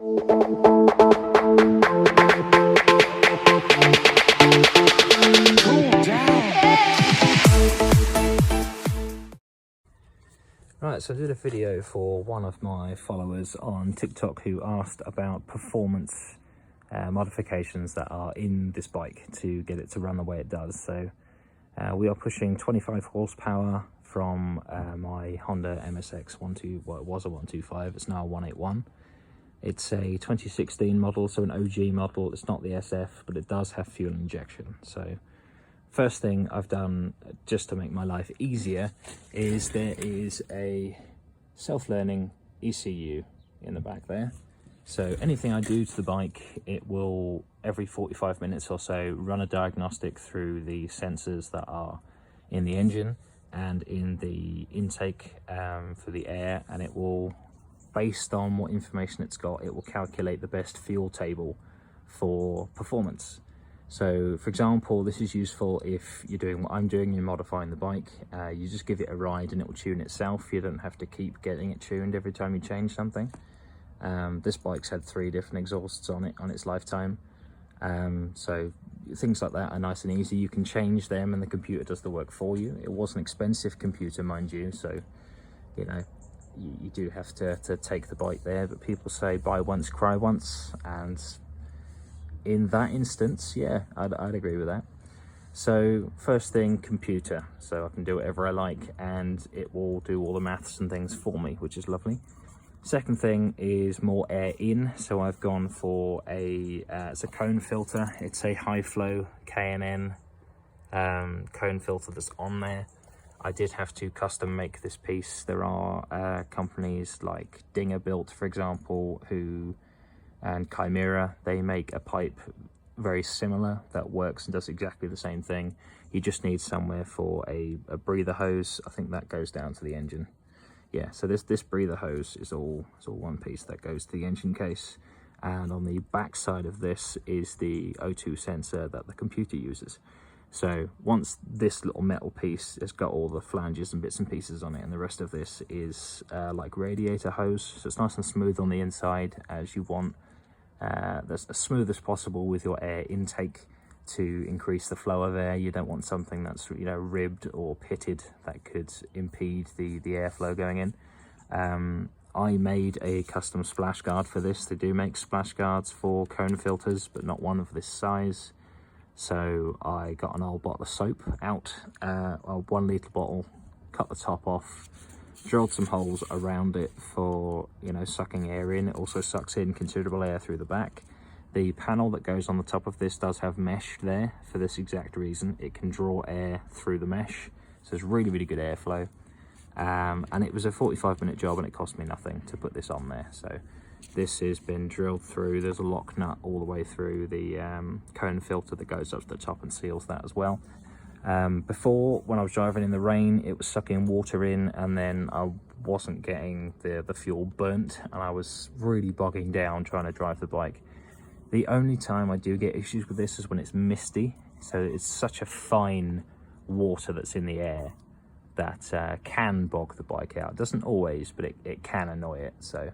Right, so I did a video for one of my followers on TikTok who asked about performance modifications that are in this bike to get it to run the way it does. So we are pushing 25 horsepower from my Honda msx125, well, it was a 125, it's now a 181. It's a 2016 model, so an OG model. It's not the SF, but it does have fuel injection. So first thing I've done, just to make my life easier, is there is a self-learning ECU in the back there. So anything I do to the bike, it will every 45 minutes or so run a diagnostic through the sensors that are in the engine and in the intake for the air, and it will, based on what information it's got, it will calculate the best fuel table for performance. So for example, this is useful if you're doing what I'm doing, you're modifying the bike. You just give it a ride and it will tune itself. You don't have to keep getting it tuned every time you change something. This bike's had 3 different exhausts on it on its lifetime. So things like that are nice and easy. You can change them and the computer does the work for you. It was an expensive computer, mind you, so you know, you do have to take the bike there, but people say buy once, cry once, and in that instance, yeah, I'd agree with that. So first thing, computer, so I can do whatever I like and it will do all the maths and things for me, which is lovely. Second thing is more air in, so I've gone for it's a cone filter. It's a high flow K&N cone filter that's on there. I did have to custom make this piece. There are companies like Dinger Built, for example, and Chimera, they make a pipe very similar that works and does exactly the same thing. You just need somewhere for a breather hose. I think that goes down to the engine. Yeah, so this breather hose is all one piece that goes to the engine case, and on the back side of this is the O2 sensor that the computer uses. So once this little metal piece has got all the flanges and bits and pieces on it, and the rest of this is like radiator hose, so it's nice and smooth on the inside as you want. That's as smooth as possible with your air intake to increase the flow of air. You don't want something that's, you know, ribbed or pitted that could impede the airflow going in. I made a custom splash guard for this. They do make splash guards for cone filters, but not one of this size. So I got an old bottle of soap out, a 1 litre bottle, cut the top off, drilled some holes around it for, you know, sucking air in. It also sucks in considerable air through the back. The panel that goes on the top of this does have mesh there for this exact reason. It can draw air through the mesh, so it's really, really good airflow. And it was a 45-minute job and it cost me nothing to put this on there. So this has been drilled through. There's a lock nut all the way through the cone filter that goes up to the top and seals that as well. Before, when I was driving in the rain, it was sucking water in, and then I wasn't getting the fuel burnt, and I was really bogging down trying to drive the bike. The only time I do get issues with this is when it's misty, so it's such a fine water that's in the air that can bog the bike out. It doesn't always, but it can annoy it, so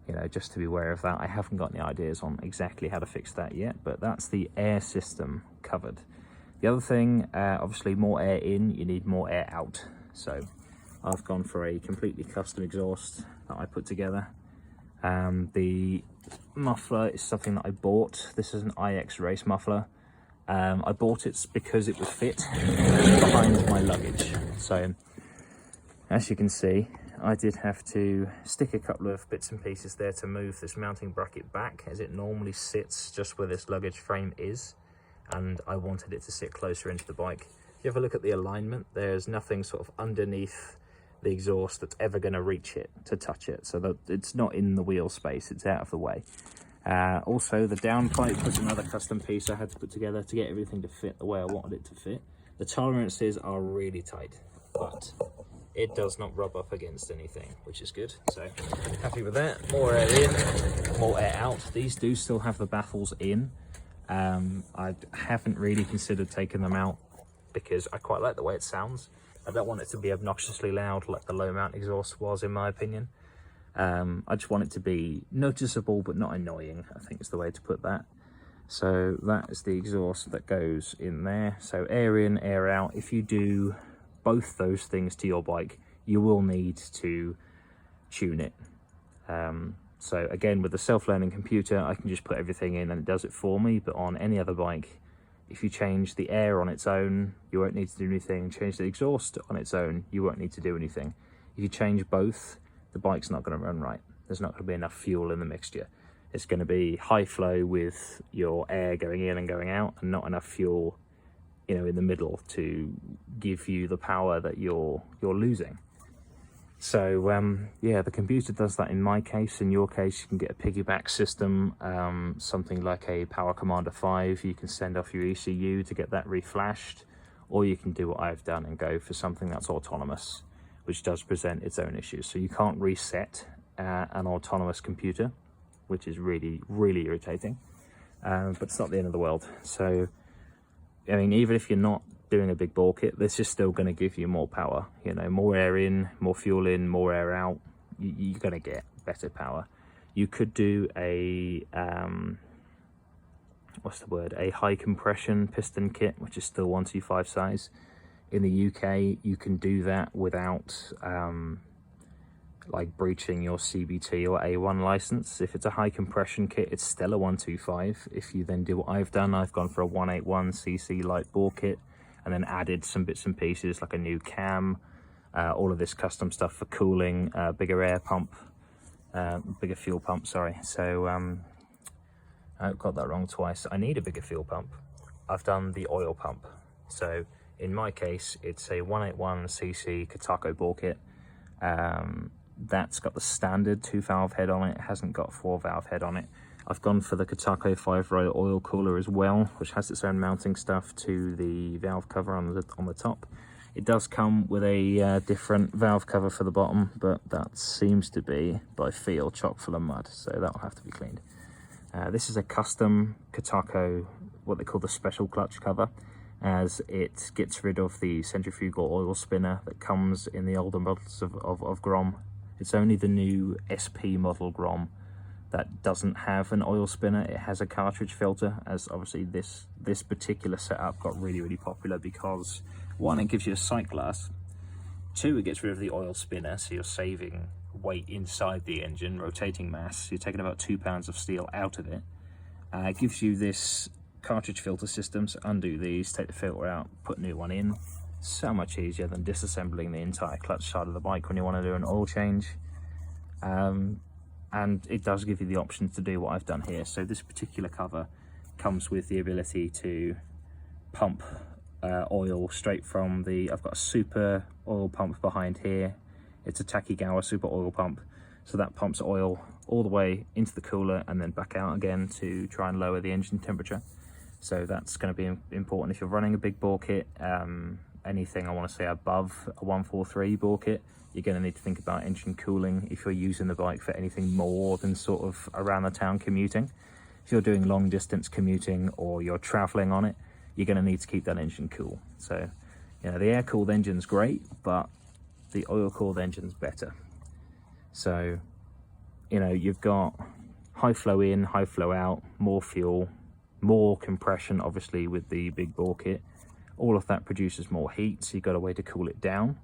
you know, just to be aware of that. I haven't got any ideas on exactly how to fix that yet, but that's the air system covered. The other thing, obviously more air in, you need more air out. So I've gone for a completely custom exhaust that I put together. The muffler is something that I bought. This is an IX race muffler. I bought it because it was fit behind my luggage. So as you can see, I did have to stick a couple of bits and pieces there to move this mounting bracket back, as it normally sits just where this luggage frame is, and I wanted it to sit closer into the bike. If you have a look at the alignment, there's nothing sort of underneath the exhaust that's ever going to reach it to touch it, so that it's not in the wheel space, it's out of the way. Also, the downpipe was another custom piece I had to put together to get everything to fit the way I wanted it to fit. The tolerances are really tight, but it does not rub up against anything, which is good. So happy with that. More air in, more air out. These do still have the baffles in. I haven't really considered taking them out because I quite like the way it sounds. I don't want it to be obnoxiously loud like the low mount exhaust was, in my opinion. I just want it to be noticeable but not annoying, I think is the way to put that. So that is the exhaust that goes in there. So air in, air out. If you do both those things to your bike, you will need to tune it. So again, with the self-learning computer, I can just put everything in and it does it for me. But on any other bike, if you change the air on its own, you won't need to do anything. Change the exhaust on its own, you won't need to do anything. If you change both, the bike's not going to run right. There's not going to be enough fuel in the mixture. It's going to be high flow with your air going in and going out, and not enough fuel, you know, in the middle to give you the power that you're losing. So yeah, the computer does that in my case. In your case, you can get a piggyback system, something like a Power Commander 5. You can send off your ECU to get that reflashed, or you can do what I've done and go for something that's autonomous, which does present its own issues. So you can't reset an autonomous computer, which is really, really irritating, but it's not the end of the world. So, I mean, even if you're not doing a big bore kit, this is still going to give you more power. You know, more air in, more fuel in, more air out, you're going to get better power. You could do a, what's the word, a high compression piston kit, which is still 125 size. In the UK, you can do that without like breaching your CBT or A1 license. If it's a high compression kit, it's still a 125. If you then do what I've done, I've gone for a 181cc light bore kit and then added some bits and pieces like a new cam, all of this custom stuff for cooling, bigger air pump, bigger fuel pump, sorry. So I've got that wrong twice. I need a bigger fuel pump. I've done the oil pump. So in my case, it's a 181cc Katako bore kit. That's got the standard 2-valve head on it. It hasn't got 4-valve head on it. I've gone for the Katako 5-row oil cooler as well, which has its own mounting stuff to the valve cover on the top. It does come with a different valve cover for the bottom, but that seems to be, by feel, chock full of mud, so that'll have to be cleaned. This is a custom Katako, what they call the special clutch cover, as it gets rid of the centrifugal oil spinner that comes in the older models of Grom. It's only the new SP model Grom that doesn't have an oil spinner. It has a cartridge filter, as obviously this particular setup got really, really popular because, one, it gives you a sight glass. Two, it gets rid of the oil spinner, so you're saving weight inside the engine, rotating mass. You're taking about 2 pounds of steel out of it. It gives you this cartridge filter system, so undo these, take the filter out, put a new one in. So much easier than disassembling the entire clutch side of the bike when you want to do an oil change. And it does give you the option to do what I've done here. So this particular cover comes with the ability to pump oil straight from the, I've got a super oil pump behind here. It's a Takigawa super oil pump. So that pumps oil all the way into the cooler and then back out again to try and lower the engine temperature. So that's going to be important if you're running a big bore kit. Anything I want to say above a 143 bore kit, you're going to need to think about engine cooling if you're using the bike for anything more than sort of around the town commuting. If you're doing long distance commuting or you're traveling on it, you're going to need to keep that engine cool. So, you know, the air cooled engine's great, but the oil cooled engine's better. So, you know, you've got high flow in, high flow out, more fuel, more compression, obviously with the big bore kit. All of that produces more heat, so you've got a way to cool it down.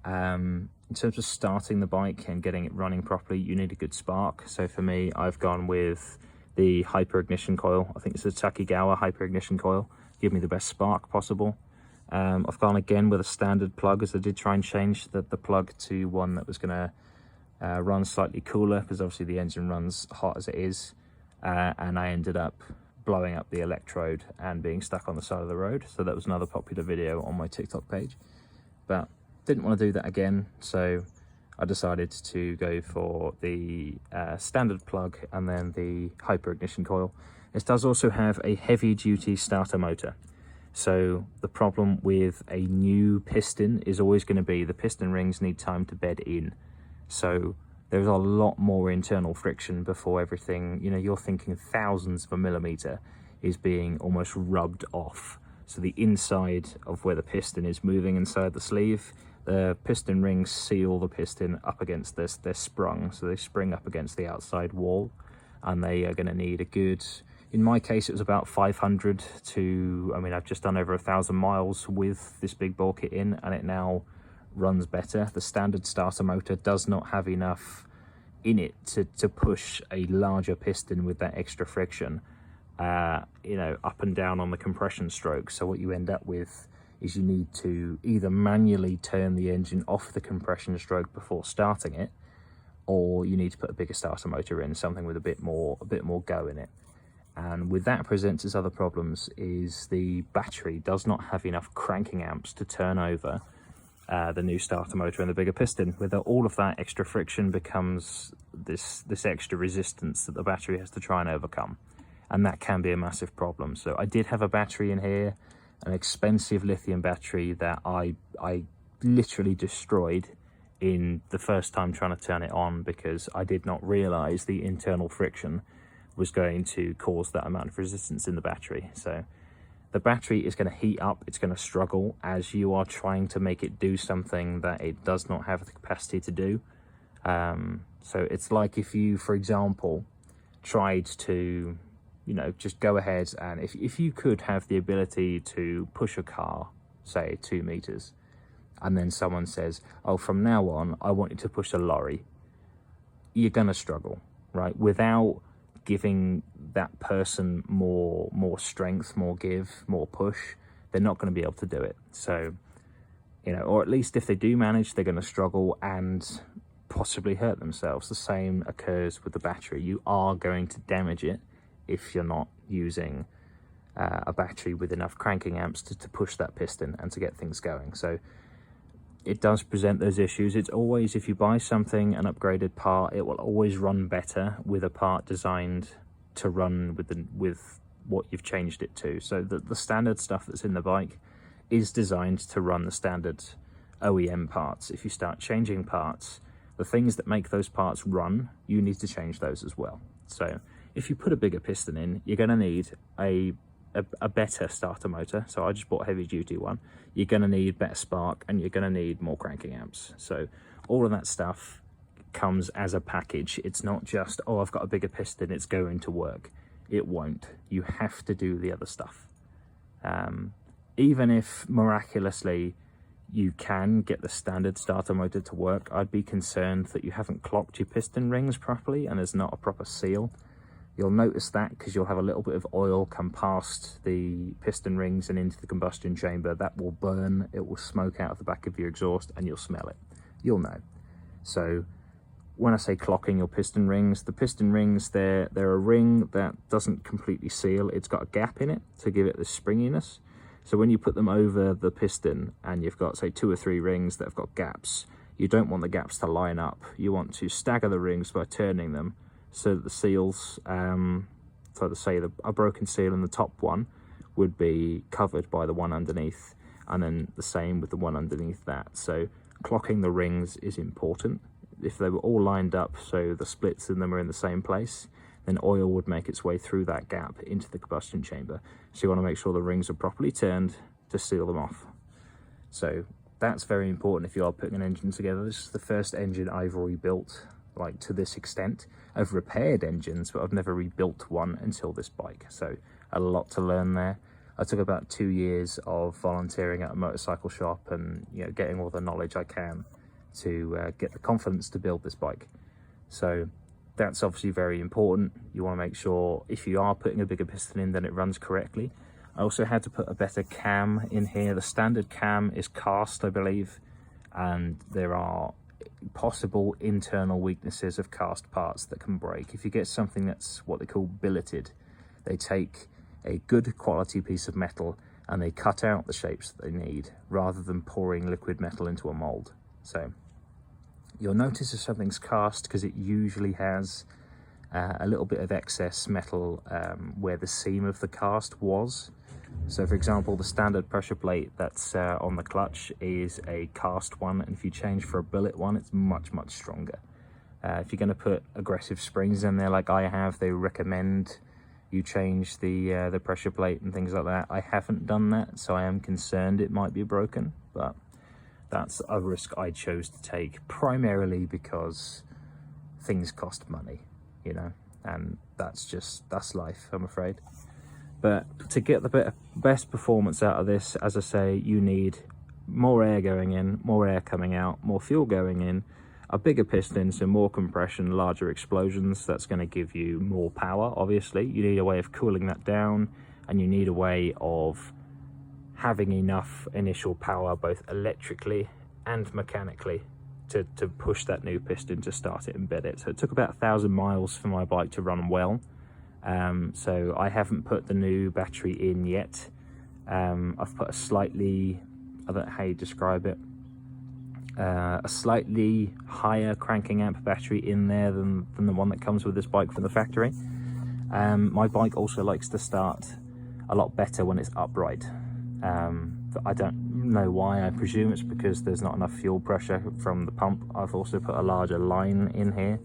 In terms of starting the bike and getting it running properly, you need a good spark. So for me, I've gone with the hyper ignition coil. I think it's a Takigawa hyper ignition coil. Give me the best spark possible. I've gone again with a standard plug, as I did try and change the plug to one that was going to run slightly cooler, because obviously the engine runs hot as it is. And I ended up blowing up the electrode and being stuck on the side of the road. So that was another popular video on my TikTok page, but didn't want to do that again. So I decided to go for the standard plug and then the hyper ignition coil. This does also have a heavy duty starter motor. So the problem with a new piston is always going to be the piston rings need time to bed in. So there's a lot more internal friction before everything, you know, you're thinking thousands of a millimeter is being almost rubbed off. So the inside of where the piston is moving inside the sleeve, the piston rings seal the piston up against this. They're sprung, so they spring up against the outside wall, and they are going to need a good, in my case it was about 500 to, I mean, I've just done over 1,000 miles with this big ball kit in, and it now runs better. The standard starter motor does not have enough in it to push a larger piston with that extra friction, you know, up and down on the compression stroke. So what you end up with is you need to either manually turn the engine off the compression stroke before starting it, or you need to put a bigger starter motor in, something with a bit more go in it. And with that presents its other problems, is the battery does not have enough cranking amps to turn over the new starter motor and the bigger piston. With all of that extra friction becomes this extra resistance that the battery has to try and overcome, and that can be a massive problem. So I did have a battery in here, an expensive lithium battery that I literally destroyed in the first time trying to turn it on, because I did not realize the internal friction was going to cause that amount of resistance in the battery. So the battery is going to heat up, it's going to struggle as you are trying to make it do something that it does not have the capacity to do. So it's like if you, for example, tried to, you know, just go ahead and if you could have the ability to push a car, say 2 meters, and then someone says, oh, from now on, I want you to push a lorry, you're going to struggle, right? Without giving that person more strength, more give, more push, they're not going to be able to do it. So, you know, or at least if they do manage, they're going to struggle and possibly hurt themselves. The same occurs with the battery. You are going to damage it if you're not using a battery with enough cranking amps to push that piston and to get things going. So it does present those issues. It's always, if you buy something, an upgraded part, it will always run better with a part designed to run with what you've changed it to. So the standard stuff that's in the bike is designed to run the standard OEM parts. If you start changing parts, the things that make those parts run, you need to change those as well. So if you put a bigger piston in, you're going to need a better starter motor. So I just bought a heavy duty one. You're going to need better spark, and you're going to need more cranking amps. So all of that stuff comes as a package. It's not just, oh, I've got a bigger piston, it's going to work. It won't. You have to do the other stuff. Even if miraculously you can get the standard starter motor to work, I'd be concerned that you haven't clocked your piston rings properly and there's not a proper seal. You'll notice that because you'll have a little bit of oil come past the piston rings and into the combustion chamber. That will burn, it will smoke out of the back of your exhaust, and you'll smell it. You'll know. So when I say clocking your piston rings, the piston rings, they're a ring that doesn't completely seal. It's got a gap in it to give it the springiness. So when you put them over the piston and you've got, say, 2 or 3 rings that have got gaps, you don't want the gaps to line up. You want to stagger the rings by turning them so that the seals, so to say a broken seal in the top one would be covered by the one underneath, and then the same with the one underneath that. So clocking the rings is important. If they were all lined up so the splits in them are in the same place, then oil would make its way through that gap into the combustion chamber. So you want to make sure the rings are properly turned to seal them off. So that's very important if you are putting an engine together. This is the first engine I've rebuilt, like, to this extent. I've repaired engines, but I've never rebuilt one until this bike. So a lot to learn there. I took about 2 years of volunteering at a motorcycle shop and, you know, getting all the knowledge I can to get the confidence to build this bike. So that's obviously very important. You want to make sure if you are putting a bigger piston in, then it runs correctly. I also had to put a better cam in here. The standard cam is cast, I believe, and there are possible internal weaknesses of cast parts that can break. If you get something that's what they call billeted, they take a good quality piece of metal and they cut out the shapes that they need rather than pouring liquid metal into a mold. So you'll notice if something's cast because it usually has a little bit of excess metal where the seam of the cast was. So for example, the standard pressure plate that's on the clutch is a cast one, and if you change for a billet one, it's much stronger. If you're going to put aggressive springs in there like I have, they recommend you change the pressure plate and things like that. I haven't done that, so I am concerned it might be broken, but that's a risk I chose to take, primarily because things cost money, you know, and that's life, I'm afraid. But to get the best performance out of this, as I say, you need more air going in, more air coming out, more fuel going in, a bigger piston, so more compression, larger explosions. That's going to give you more power, obviously. You need a way of cooling that down, and you need a way of having enough initial power, both electrically and mechanically, to push that new piston to start it and bed it. So it took about 1,000 miles for my bike to run well. So I haven't put the new battery in yet. I've put a slightly, I don't know how you describe it, a slightly higher cranking amp battery in there than the one that comes with this bike from the factory. My bike also likes to start a lot better when it's upright. I don't know why. I presume it's because there's not enough fuel pressure from the pump. I've also put a larger line in here,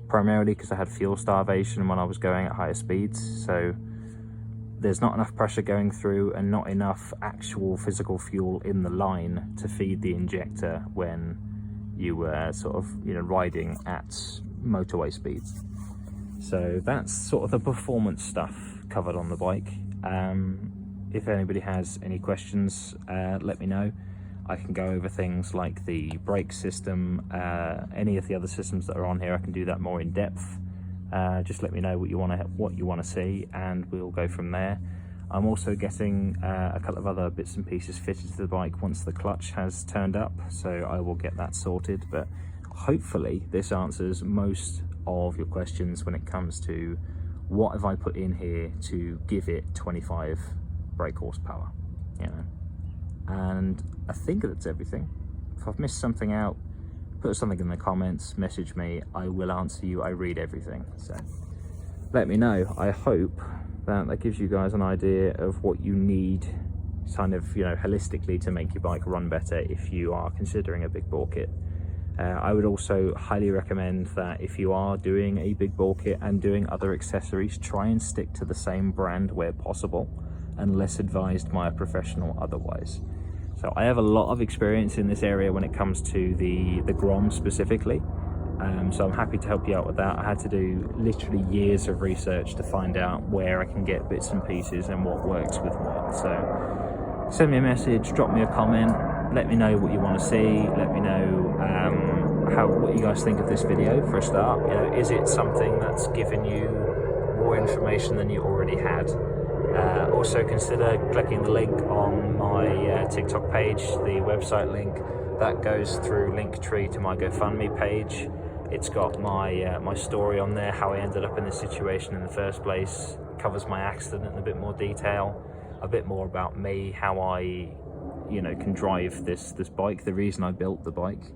primarily because I had fuel starvation when I was going at higher speeds. So there's not enough pressure going through and not enough actual physical fuel in the line to feed the injector when you were sort of, you know, riding at motorway speeds. So that's sort of the performance stuff covered on the bike. If anybody has any questions, let me know. I can go over things like the brake system, any of the other systems that are on here. I can do that more in depth. Just let me know what you want to see, and we'll go from there. I'm also getting a couple of other bits and pieces fitted to the bike once the clutch has turned up, so I will get that sorted. But hopefully this answers most of your questions when it comes to what have I put in here to give it 25 brake horsepower, you know. And I think that's everything. If I've missed something out, put something in the comments, message me, I will answer you. I read everything, so let me know. I hope that gives you guys an idea of what you need, kind of, you know, holistically, to make your bike run better if you are considering a big bore kit. I would also highly recommend that if you are doing a big bore kit and doing other accessories, try and stick to the same brand where possible, unless advised by a professional otherwise. So I have a lot of experience in this area when it comes to the Grom specifically, so I'm happy to help you out with that. I had to do literally years of research to find out where I can get bits and pieces and what works with what. So send me a message, drop me a comment, let me know what you want to see, let me know what you guys think of this video for a start. You know, is it something that's given you more information than you already had? Also consider clicking the link on my TikTok page, the website link that goes through Linktree to my GoFundMe page. It's got my my story on there, how I ended up in this situation in the first place, covers my accident in a bit more detail, a bit more about me, how I, you know, can drive this bike, the reason I built the bike,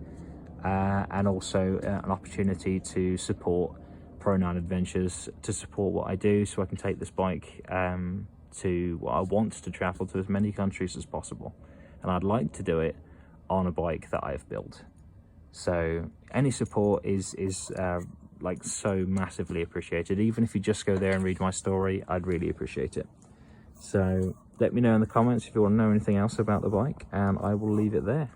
and also an opportunity to support Pro9 Adventures, to support what I do, so I can take this bike to what I want to travel to as many countries as possible, and I'd like to do it on a bike that I've built. So any support is like so massively appreciated. Even if you just go there and read my story, I'd really appreciate it. So let me know in the comments if you want to know anything else about the bike, and I will leave it there.